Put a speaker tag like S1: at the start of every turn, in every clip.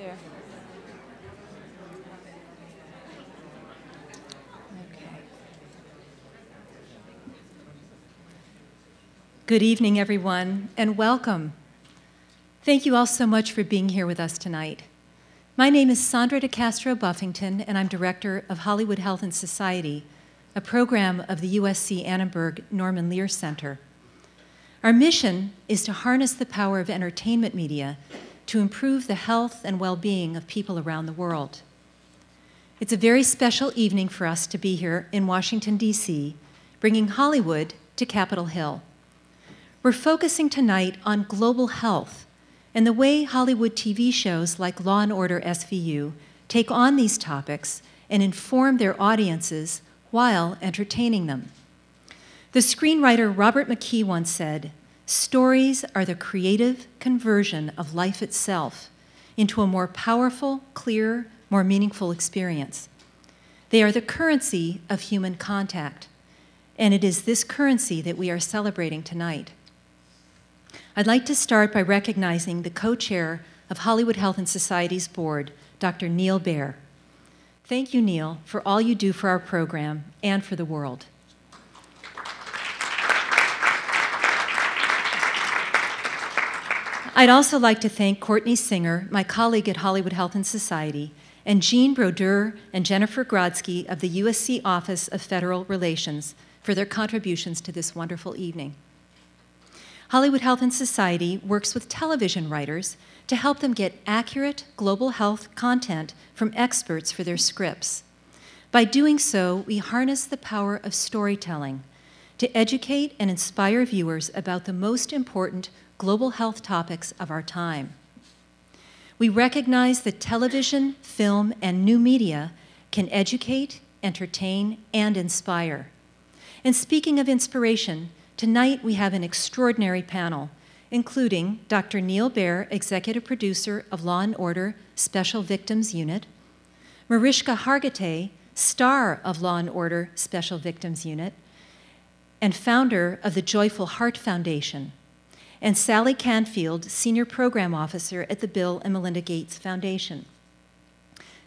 S1: Here. Okay. Good evening, everyone, and welcome. Thank you all so much for being here with us tonight. My name is Sandra de Castro Buffington, and I'm director of Hollywood Health and Society, a program of the USC Annenberg Norman Lear Center. Our mission is to harness the power of entertainment media to improve the health and well-being of people around the world. It's a very special evening for us to be here in Washington, D.C., bringing Hollywood to Capitol Hill. We're focusing tonight on global health and the way Hollywood TV shows like Law & Order SVU take on these topics and inform their audiences while entertaining them. The screenwriter Robert McKee once said, "Stories are the creative conversion of life itself into a more powerful, clear, more meaningful experience. They are the currency of human contact, and it is this currency that we are celebrating tonight." I'd like to start by recognizing the co-chair of Hollywood Health and Society's board, Dr. Neil Baer. Thank you, Neil, for all you do for our program and for the world. I'd also like to thank Courtney Singer, my colleague at Hollywood Health and Society, and Jean Brodeur and Jennifer Grodsky of the USC Office of Federal Relations for their contributions to this wonderful evening. Hollywood Health and Society works with television writers to help them get accurate global health content from experts for their scripts. By doing so, we harness the power of storytelling to educate and inspire viewers about the most important global health topics of our time. We recognize that television, film, and new media can educate, entertain, and inspire. And speaking of inspiration, tonight we have an extraordinary panel, including Dr. Neil Baer, executive producer of Law & Order Special Victims Unit, Mariska Hargitay, star of Law & Order Special Victims Unit, and founder of the Joyful Heart Foundation, and Sally Canfield, senior program officer at the Bill and Melinda Gates Foundation.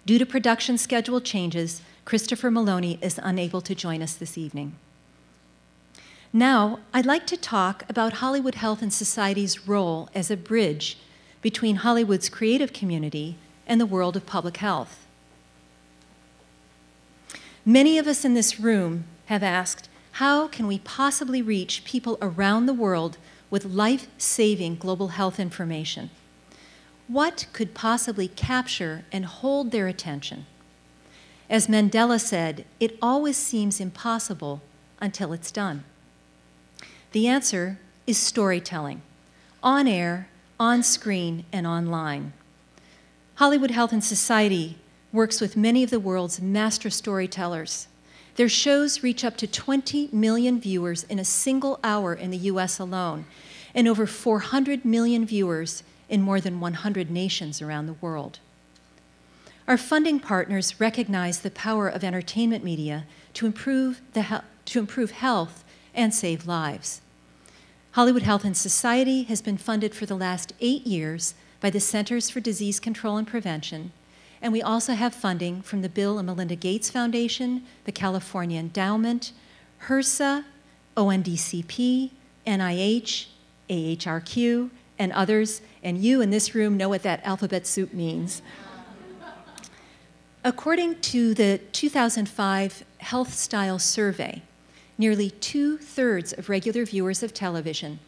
S1: Due to production schedule changes, Christopher Maloney is unable to join us this evening. Now, I'd like to talk about Hollywood Health and Society's role as a bridge between Hollywood's creative community and the world of public health. Many of us in this room have asked, how can we possibly reach people around the world with life-saving global health information? What could possibly capture and hold their attention? As Mandela said, it always seems impossible until it's done. The answer is storytelling, on air, on screen, and online. Hollywood Health and Society works with many of the world's master storytellers. Their shows reach up to 20 million viewers in a single hour in the US alone, and over 400 million viewers in more than 100 nations around the world. Our funding partners recognize the power of entertainment media to improve health and save lives. Hollywood Health and Society has been funded for the last 8 years by the Centers for Disease Control and Prevention, and we also have funding from the Bill and Melinda Gates Foundation, the California Endowment, HRSA, ONDCP, NIH, AHRQ, and others, and you in this room know what that alphabet soup means. According to the 2005 Health Style Survey, nearly 2/3 of regular viewers of television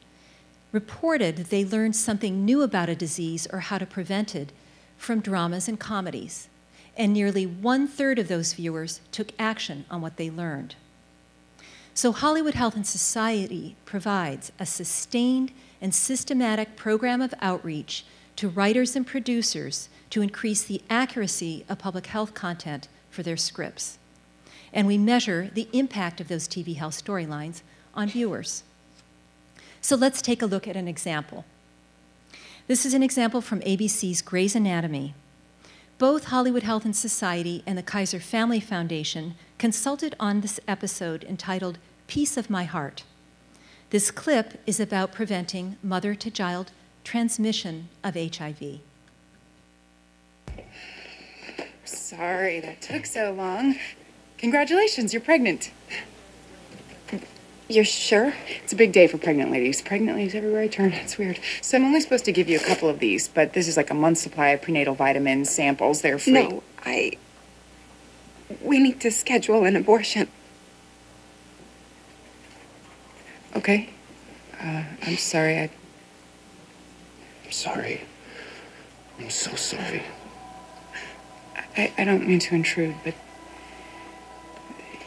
S1: reported that they learned something new about a disease or how to prevent it from dramas and comedies, and nearly 1/3 of those viewers took action on what they learned. So Hollywood Health and Society provides a sustained and systematic program of outreach to writers and producers to increase the accuracy of public health content for their scripts. And we measure the impact of those TV health storylines on viewers. So let's take a look at an example. This is an example from ABC's Grey's Anatomy. Both Hollywood Health and Society and the Kaiser Family Foundation consulted on this episode entitled Piece of My Heart. This clip is about preventing mother-to-child transmission of HIV.
S2: sorry that took so long. Congratulations, you're pregnant.
S3: You're sure?
S2: It's a big day for pregnant ladies. Pregnant ladies everywhere I turn. It's weird. So I'm only supposed to give you a couple of these, but this is like a month's supply of prenatal vitamins, samples. They're free.
S3: No, we need to schedule an abortion.
S2: Okay. I'm sorry.
S4: I'm sorry. I'm so sorry.
S2: I don't mean to intrude, but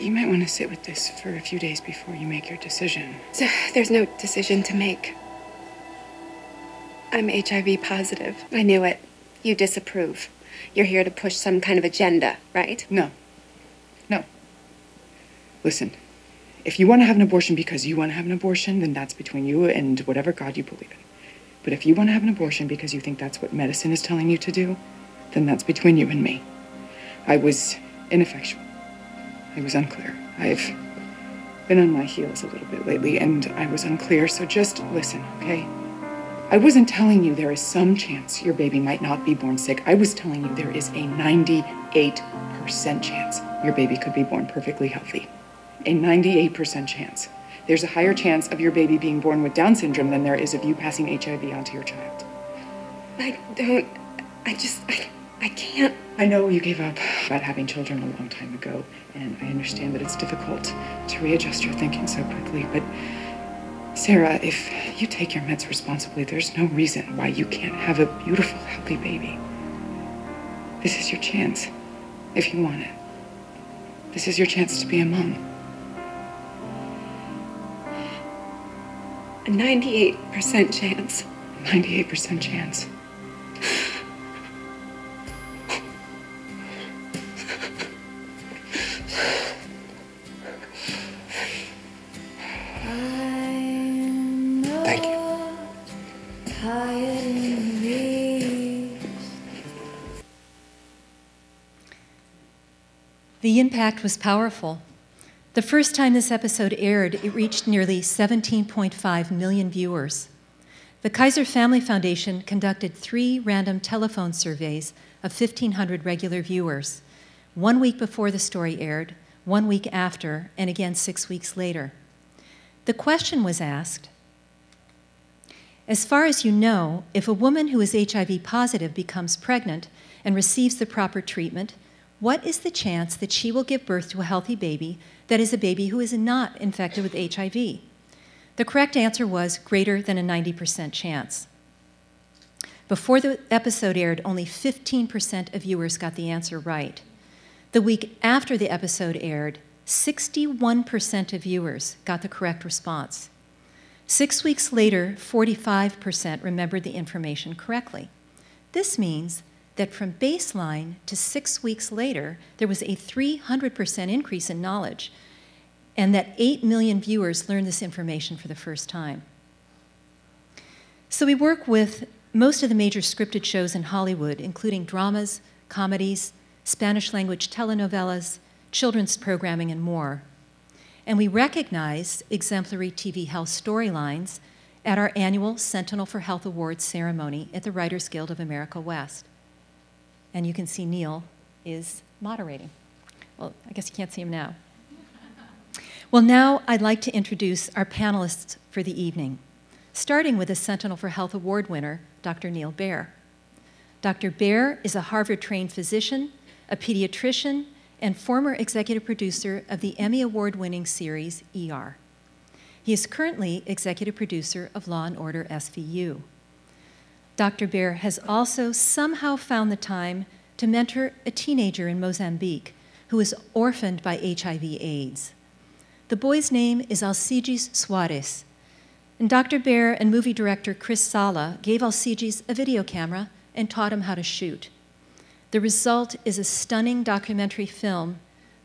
S2: you might want to sit with this for a few days before you make your decision.
S3: So there's no decision to make. I'm HIV positive. I knew it. You disapprove. You're here to push some kind of agenda, right?
S2: No. No. Listen, if you want to have an abortion because you want to have an abortion, then that's between you and whatever God you believe in. But if you want to have an abortion because you think that's what medicine is telling you to do, then that's between you and me. I was ineffectual. I was unclear. I've been on my heels a little bit lately, and I was unclear, so just listen, okay? I wasn't telling you there is some chance your baby might not be born sick. I was telling you there is a 98% chance your baby could be born perfectly healthy. A 98% chance. There's a higher chance of your baby being born with Down syndrome than there is of you passing HIV onto your child.
S3: I can't.
S2: I know you gave up about having children a long time ago, and I understand that it's difficult to readjust your thinking so quickly, but Sarah, if you take your meds responsibly, there's no reason why you can't have a beautiful, healthy baby. This is your chance, if you want it. This is your chance to be a mom.
S3: A 98% chance.
S2: 98% chance.
S4: Thank you.
S1: The impact was powerful. The first time this episode aired, it reached nearly 17.5 million viewers. The Kaiser Family Foundation conducted 3 random telephone surveys of 1,500 regular viewers, 1 week before the story aired, 1 week after, and again 6 weeks later. The question was asked, as far as you know, if a woman who is HIV positive becomes pregnant and receives the proper treatment, what is the chance that she will give birth to a healthy baby that is a baby who is not infected with HIV? The correct answer was greater than a 90% chance. Before the episode aired, only 15% of viewers got the answer right. The week after the episode aired, 61% of viewers got the correct response. 6 weeks later, 45% remembered the information correctly. This means that from baseline to 6 weeks later, there was a 300% increase in knowledge, and that 8 million viewers learned this information for the first time. So we work with most of the major scripted shows in Hollywood, including dramas, comedies, Spanish-language telenovelas, children's programming, and more. And we recognize exemplary TV health storylines at our annual Sentinel for Health Awards ceremony at the Writers Guild of America West. And you can see Neil is moderating. Well, I guess you can't see him now. Well, now I'd like to introduce our panelists for the evening, starting with the Sentinel for Health Award winner, Dr. Neil Baer. Dr. Baer is a Harvard-trained physician, a pediatrician, and former executive producer of the Emmy Award-winning series ER. He is currently executive producer of Law & Order SVU. Dr. Baer has also somehow found the time to mentor a teenager in Mozambique who is orphaned by HIV/AIDS. The boy's name is Alcides Soares, and Dr. Baer and movie director Chris Sala gave Alcides a video camera and taught him how to shoot. The result is a stunning documentary film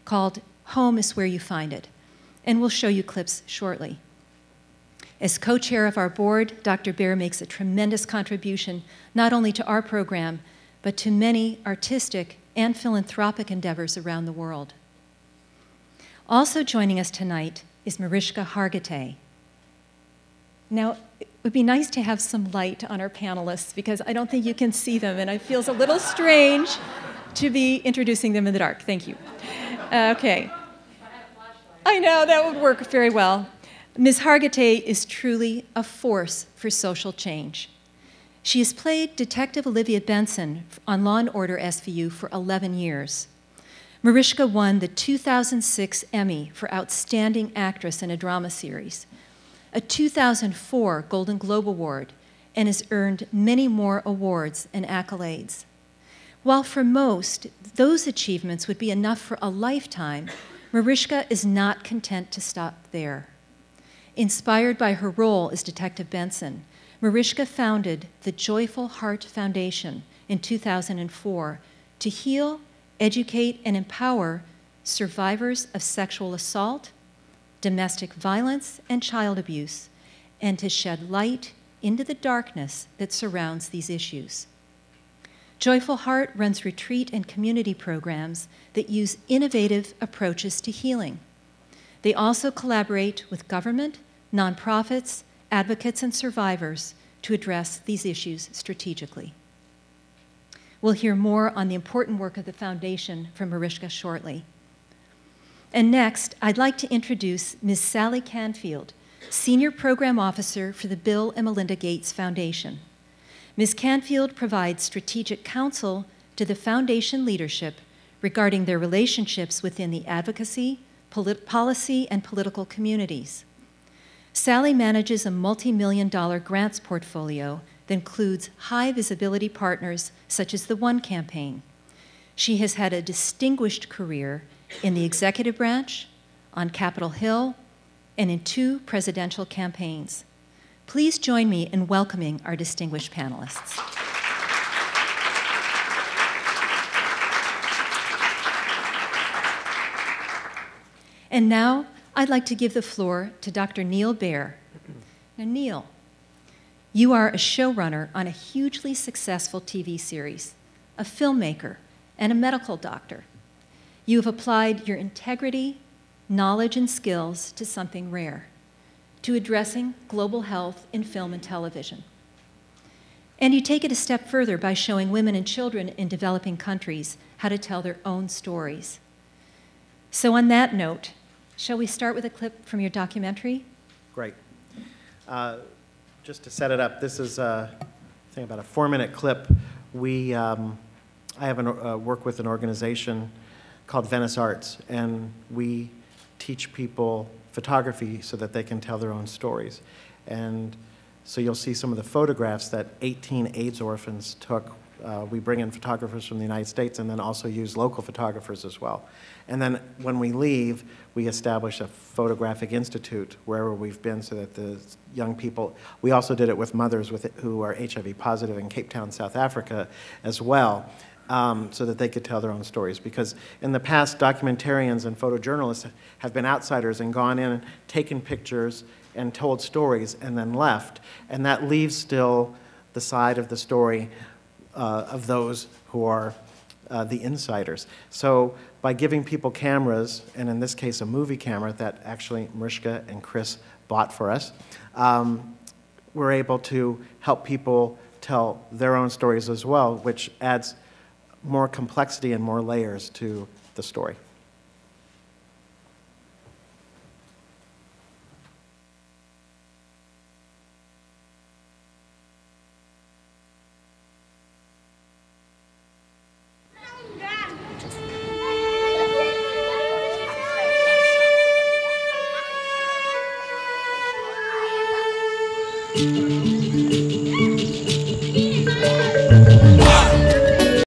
S1: called Home is Where You Find It, and we'll show you clips shortly. As co-chair of our board, Dr. Baer makes a tremendous contribution not only to our program, but to many artistic and philanthropic endeavors around the world. Also joining us tonight is Mariska Hargitay. Now, it would be nice to have some light on our panelists because I don't think you can see them, and it feels a little strange to be introducing them in the dark. Thank you. Okay. I know, that would work very well. Ms. Hargitay is truly a force for social change. She has played Detective Olivia Benson on Law & Order SVU for 11 years. Mariska won the 2006 Emmy for Outstanding Actress in a Drama Series, a 2004 Golden Globe Award, and has earned many more awards and accolades. While for most, those achievements would be enough for a lifetime, Mariska is not content to stop there. Inspired by her role as Detective Benson, Mariska founded the Joyful Heart Foundation in 2004 to heal, educate, and empower survivors of sexual assault, domestic violence, and child abuse, and to shed light into the darkness that surrounds these issues. Joyful Heart runs retreat and community programs that use innovative approaches to healing. They also collaborate with government, nonprofits, advocates, and survivors to address these issues strategically. We'll hear more on the important work of the foundation from Mariska shortly. And next, I'd like to introduce Ms. Sally Canfield, Senior Program Officer for the Bill and Melinda Gates Foundation. Ms. Canfield provides strategic counsel to the foundation leadership regarding their relationships within the advocacy, policy, and political communities. Sally manages a multi-million-dollar grants portfolio that includes high-visibility partners such as the One Campaign. She has had a distinguished career in the executive branch, on Capitol Hill, and in 2 presidential campaigns. Please join me in welcoming our distinguished panelists. And now, I'd like to give the floor to Dr. Neil Baer. Now, Neil, you are a showrunner on a hugely successful TV series, a filmmaker, and a medical doctor. You have applied your integrity, knowledge, and skills to something rare, to addressing global health in film and television. And you take it a step further by showing women and children in developing countries how to tell their own stories. So on that note, shall we start with a clip from your documentary?
S5: Great. Just to set it up, this is I think about a 4-minute clip. I have work with an organization called Venice Arts, and we teach people photography so that they can tell their own stories. And so you'll see some of the photographs that 18 AIDS orphans took. We bring in photographers from the United States and then also use local photographers as well. And then when we leave, we establish a photographic institute wherever we've been so that the young people, we also did it with mothers who are HIV positive in Cape Town, South Africa as well, so that they could tell their own stories. Because in the past, documentarians and photojournalists have been outsiders and gone in and taken pictures and told stories and then left. And that leaves still the side of the story of those who are the insiders. So by giving people cameras, and in this case a movie camera that actually Mariska and Chris bought for us, we're able to help people tell their own stories as well, which adds more complexity and more layers to the story.